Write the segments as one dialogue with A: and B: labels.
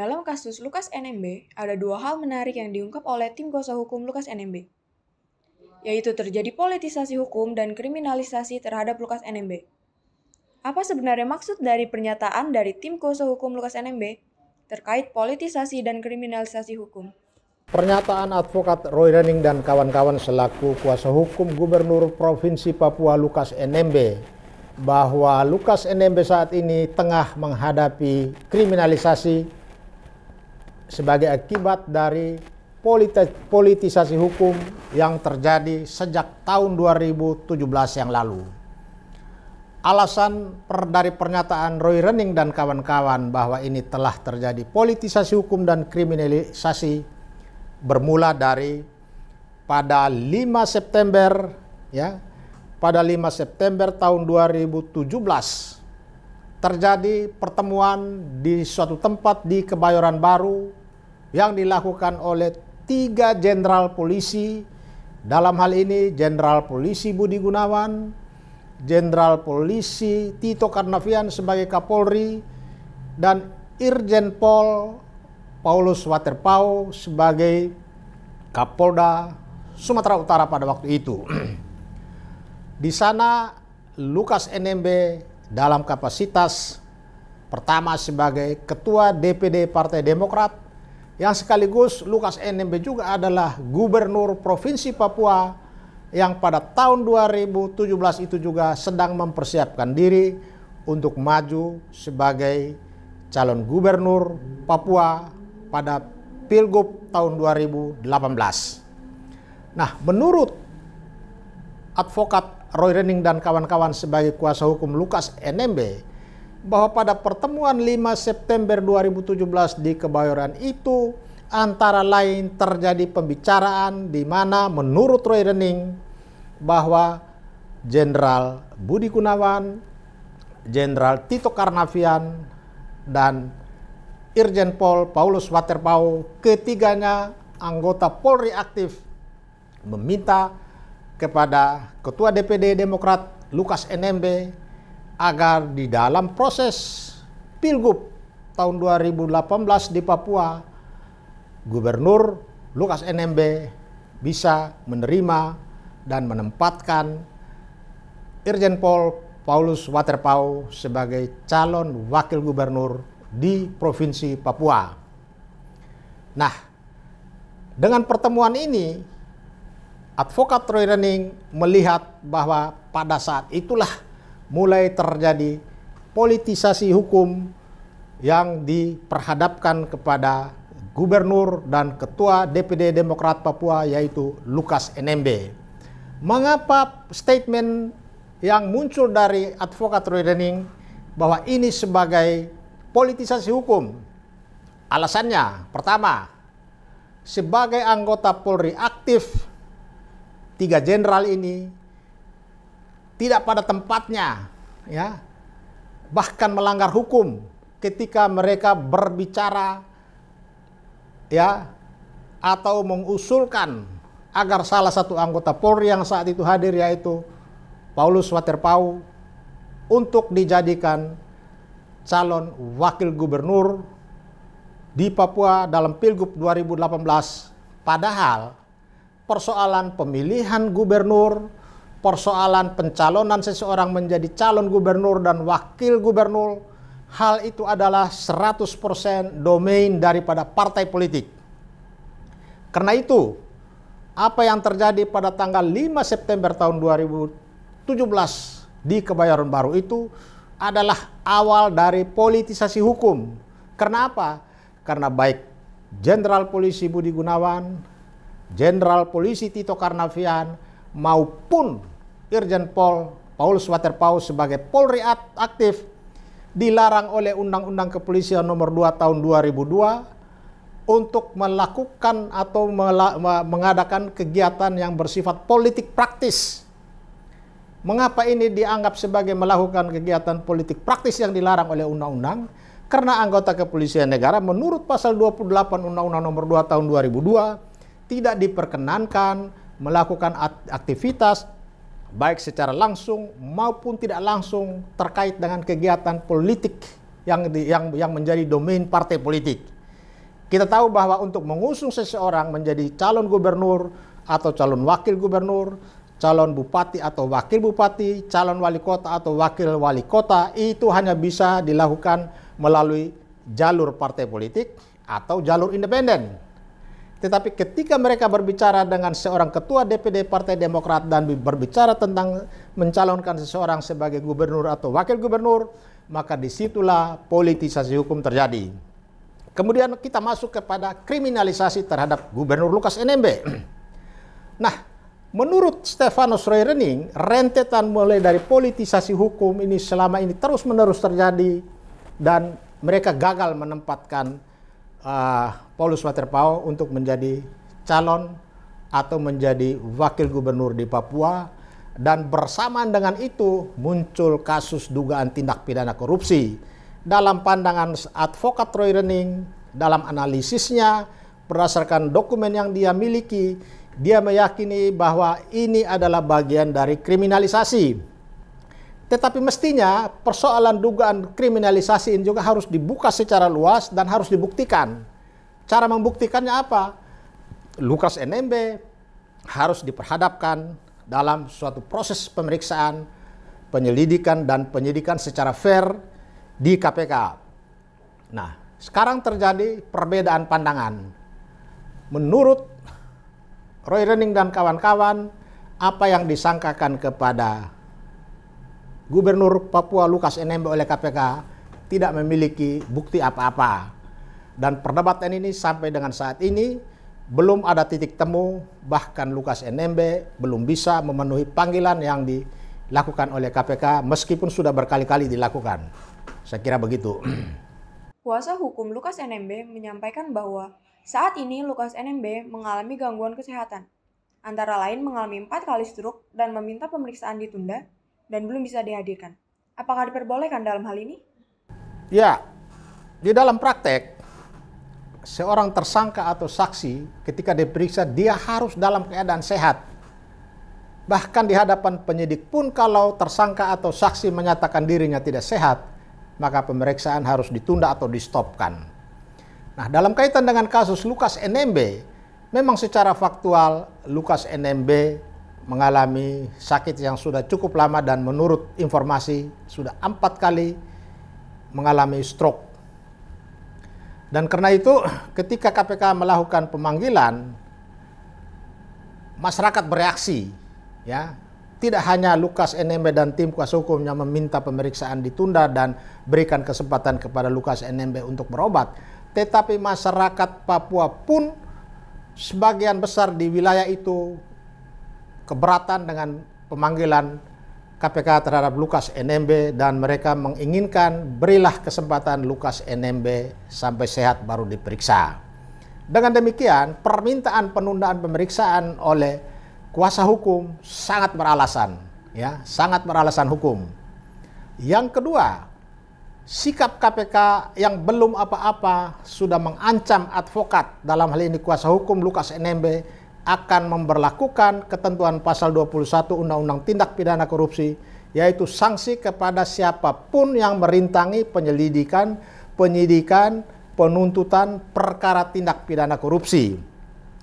A: Dalam kasus Lukas NMB, ada dua hal menarik yang diungkap oleh tim kuasa hukum Lukas NMB, yaitu terjadi politisasi hukum dan kriminalisasi terhadap Lukas NMB. Apa sebenarnya maksud dari pernyataan dari tim kuasa hukum Lukas NMB terkait politisasi dan kriminalisasi hukum?
B: Pernyataan advokat Roy Rening dan kawan-kawan selaku kuasa hukum Gubernur Provinsi Papua Lukas NMB bahwa Lukas NMB saat ini tengah menghadapi kriminalisasi sebagai akibat dari politisasi hukum yang terjadi sejak tahun 2017 yang lalu. Alasan dari pernyataan Roy Rening dan kawan-kawan bahwa ini telah terjadi politisasi hukum dan kriminalisasi bermula dari pada 5 September pada 5 September tahun 2017 terjadi pertemuan di suatu tempat di Kebayoran Baru yang dilakukan oleh 3 jenderal polisi, dalam hal ini Jenderal Polisi Budi Gunawan, Jenderal Polisi Tito Karnavian sebagai Kapolri, dan Irjen Pol Paulus Waterpauw sebagai Kapolda Sumatera Utara pada waktu itu. Di sana Lukas NMB dalam kapasitas pertama sebagai Ketua DPD Partai Demokrat, yang sekaligus Lukas NMB juga adalah Gubernur Provinsi Papua yang pada tahun 2017 itu juga sedang mempersiapkan diri untuk maju sebagai calon gubernur Papua pada Pilgub tahun 2018. Nah, menurut advokat Roy Rening dan kawan-kawan sebagai kuasa hukum Lukas NMB, bahwa pada pertemuan 5 September 2017 di Kebayoran itu antara lain terjadi pembicaraan di mana menurut Roy Rening bahwa Jenderal Budi Gunawan, Jenderal Tito Karnavian, dan Irjen Pol Paulus Waterpauw, ketiganya anggota Polri aktif, meminta kepada Ketua DPD Demokrat Lukas NMB agar di dalam proses Pilgub tahun 2018 di Papua, Gubernur Lukas NMB bisa menerima dan menempatkan Irjen Pol Paulus Waterpauw sebagai calon wakil gubernur di Provinsi Papua. Nah, dengan pertemuan ini, advokat Roy Rening melihat bahwa pada saat itulah mulai terjadi politisasi hukum yang diperhadapkan kepada Gubernur dan Ketua DPD Demokrat Papua, yaitu Lukas NMB. Mengapa statement yang muncul dari advokat Roy Rening bahwa ini sebagai politisasi hukum? Alasannya, pertama, sebagai anggota Polri aktif, 3 jenderal ini tidak pada tempatnya, bahkan melanggar hukum ketika mereka berbicara atau mengusulkan agar salah satu anggota Polri yang saat itu hadir, yaitu Paulus Waterpauw, untuk dijadikan calon wakil gubernur di Papua dalam Pilgub 2018. Padahal persoalan pemilihan gubernur, persoalan pencalonan seseorang menjadi calon gubernur dan wakil gubernur, hal itu adalah 100% domain daripada partai politik. Karena itu, apa yang terjadi pada tanggal 5 September tahun 2017 di Kebayoran Baru itu adalah awal dari politisasi hukum. Karena apa? Karena baik Jenderal Polisi Budi Gunawan, Jenderal Polisi Tito Karnavian, maupun Irjen Pol Paulus Waterpauw sebagai Polri aktif dilarang oleh Undang-Undang Kepolisian Nomor 2 Tahun 2002 untuk melakukan atau mengadakan kegiatan yang bersifat politik praktis. Mengapa ini dianggap sebagai melakukan kegiatan politik praktis yang dilarang oleh undang-undang? Karena anggota kepolisian negara menurut pasal 28 Undang-Undang Nomor 2 Tahun 2002 tidak diperkenankan melakukan aktivitas baik secara langsung maupun tidak langsung terkait dengan kegiatan politik yang menjadi domain partai politik. Kita tahu bahwa untuk mengusung seseorang menjadi calon gubernur atau calon wakil gubernur, calon bupati atau wakil bupati, calon wali kota atau wakil wali kota, itu hanya bisa dilakukan melalui jalur partai politik atau jalur independen. Tetapi ketika mereka berbicara dengan seorang ketua DPD Partai Demokrat dan berbicara tentang mencalonkan seseorang sebagai gubernur atau wakil gubernur, maka disitulah politisasi hukum terjadi. Kemudian kita masuk kepada kriminalisasi terhadap Gubernur Lukas NMB. Nah, menurut Stefanus Roy Rening, rentetan mulai dari politisasi hukum ini selama ini terus-menerus terjadi dan mereka gagal menempatkan Paulus Waterpauw untuk menjadi calon atau menjadi wakil gubernur di Papua, dan bersamaan dengan itu muncul kasus dugaan tindak pidana korupsi. Dalam pandangan advokat Roy Rening, dalam analisisnya berdasarkan dokumen yang dia miliki, dia meyakini bahwa ini adalah bagian dari kriminalisasi. Tetapi mestinya persoalan dugaan kriminalisasi ini juga harus dibuka secara luas dan harus dibuktikan. Cara membuktikannya apa? Lukas NMB harus diperhadapkan dalam suatu proses pemeriksaan, penyelidikan dan penyidikan secara fair di KPK. Nah, sekarang terjadi perbedaan pandangan. Menurut Roy Rening dan kawan-kawan, apa yang disangkakan kepada Gubernur Papua Lukas NMB oleh KPK tidak memiliki bukti apa-apa. Dan perdebatan ini sampai dengan saat ini belum ada titik temu, bahkan Lukas NMB belum bisa memenuhi panggilan yang dilakukan oleh KPK meskipun sudah berkali-kali dilakukan. Saya kira begitu.
A: Kuasa hukum Lukas NMB menyampaikan bahwa saat ini Lukas NMB mengalami gangguan kesehatan, antara lain mengalami 4 kali stroke dan meminta pemeriksaan ditunda dan belum bisa dihadirkan. Apakah diperbolehkan dalam hal ini?
B: Ya, di dalam praktek, seorang tersangka atau saksi ketika diperiksa dia harus dalam keadaan sehat. Bahkan di hadapan penyidik pun kalau tersangka atau saksi menyatakan dirinya tidak sehat, maka pemeriksaan harus ditunda atau di-stopkan. Nah, dalam kaitan dengan kasus Lukas NMB, memang secara faktual Lukas NMB mengalami sakit yang sudah cukup lama dan menurut informasi sudah 4 kali mengalami stroke. Dan karena itu ketika KPK melakukan pemanggilan, masyarakat bereaksi, ya. Tidak hanya Lukas NMB dan tim kuasa hukumnya meminta pemeriksaan ditunda dan berikan kesempatan kepada Lukas NMB untuk berobat, tetapi masyarakat Papua pun sebagian besar di wilayah itu keberatan dengan pemanggilan KPK terhadap Lukas NMB dan mereka menginginkan berilah kesempatan Lukas NMB sampai sehat baru diperiksa. Dengan demikian, permintaan penundaan pemeriksaan oleh kuasa hukum sangat beralasan, ya, sangat beralasan hukum. Yang kedua, sikap KPK yang belum apa-apa sudah mengancam advokat, dalam hal ini kuasa hukum Lukas NMB, akan memberlakukan ketentuan pasal 21 Undang-Undang Tindak Pidana Korupsi, yaitu sanksi kepada siapapun yang merintangi penyelidikan, penyidikan, penuntutan perkara tindak pidana korupsi.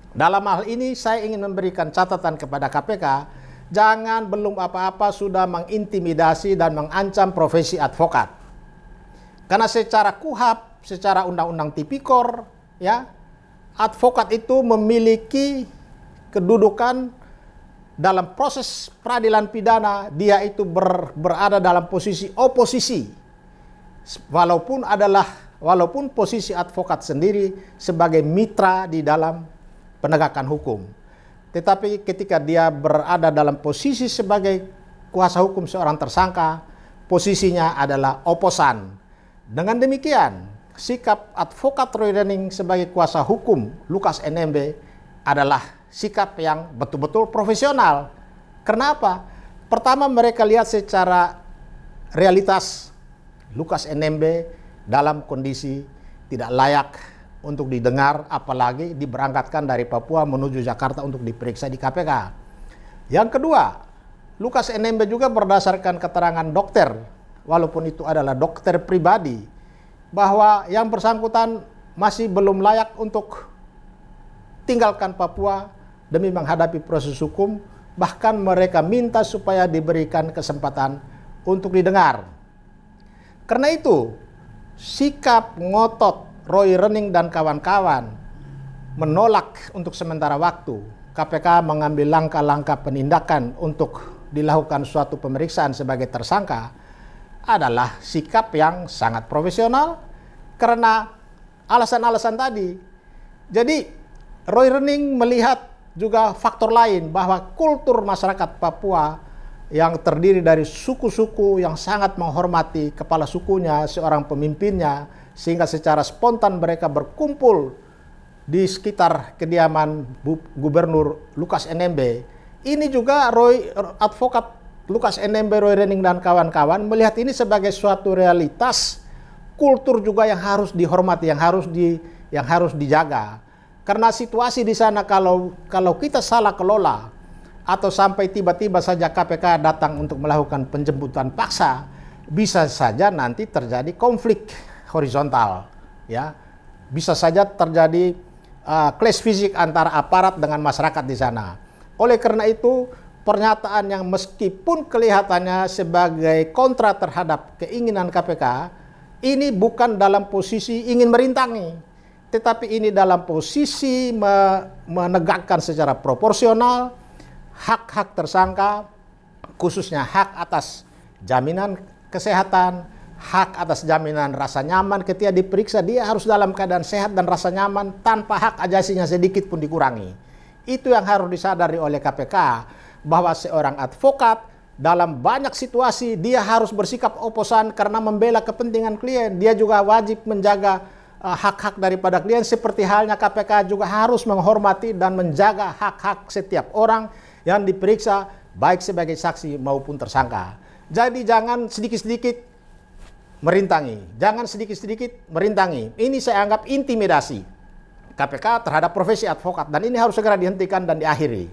B: Dalam hal ini saya ingin memberikan catatan kepada KPK, jangan belum apa-apa sudah mengintimidasi dan mengancam profesi advokat. Karena secara KUHAP, secara Undang-Undang Tipikor, ya, advokat itu memiliki kedudukan dalam proses peradilan pidana, dia itu berada dalam posisi oposisi. Walaupun posisi advokat sendiri sebagai mitra di dalam penegakan hukum. Tetapi ketika dia berada dalam posisi sebagai kuasa hukum seorang tersangka, posisinya adalah oposan. Dengan demikian, sikap advokat Roy Rening sebagai kuasa hukum Lukas NMB adalah sikap yang betul-betul profesional. Kenapa? Pertama, mereka lihat secara realitas Lukas NMB dalam kondisi tidak layak untuk didengar, apalagi diberangkatkan dari Papua menuju Jakarta untuk diperiksa di KPK. Yang kedua, Lukas NMB juga berdasarkan keterangan dokter, walaupun itu adalah dokter pribadi, bahwa yang bersangkutan masih belum layak untuk tinggalkan Papua demi menghadapi proses hukum. Bahkan mereka minta supaya diberikan kesempatan untuk didengar. Karena itu, sikap ngotot Roy Rening dan kawan-kawan menolak untuk sementara waktu KPK mengambil langkah-langkah penindakan untuk dilakukan suatu pemeriksaan sebagai tersangka adalah sikap yang sangat profesional karena alasan-alasan tadi. Jadi Roy Rening melihat juga faktor lain bahwa kultur masyarakat Papua yang terdiri dari suku-suku yang sangat menghormati kepala sukunya, seorang pemimpinnya, sehingga secara spontan mereka berkumpul di sekitar kediaman Gubernur Lukas NMB. Ini juga advokat Lukas NMB, Roy Rening dan kawan-kawan melihat ini sebagai suatu realitas kultur juga yang harus dihormati, yang harus dijaga. Karena situasi di sana kalau kita salah kelola atau sampai tiba-tiba saja KPK datang untuk melakukan penjemputan paksa, bisa saja nanti terjadi konflik horizontal, ya. Bisa saja terjadi clash fisik antara aparat dengan masyarakat di sana. Oleh karena itu, pernyataan yang meskipun kelihatannya sebagai kontra terhadap keinginan KPK, ini bukan dalam posisi ingin merintangi, tetapi ini dalam posisi menegakkan secara proporsional hak-hak tersangka, khususnya hak atas jaminan kesehatan, hak atas jaminan rasa nyaman ketika diperiksa. Dia harus dalam keadaan sehat dan rasa nyaman tanpa hak ajasinya sedikit pun dikurangi. Itu yang harus disadari oleh KPK, bahwa seorang advokat dalam banyak situasi dia harus bersikap oposan karena membela kepentingan klien. Dia juga wajib menjaga hak-hak daripada klien, seperti halnya KPK juga harus menghormati dan menjaga hak-hak setiap orang yang diperiksa, baik sebagai saksi maupun tersangka. Jadi jangan sedikit-sedikit merintangi, jangan sedikit-sedikit merintangi. Ini saya anggap intimidasi KPK terhadap profesi advokat, dan ini harus segera dihentikan dan diakhiri.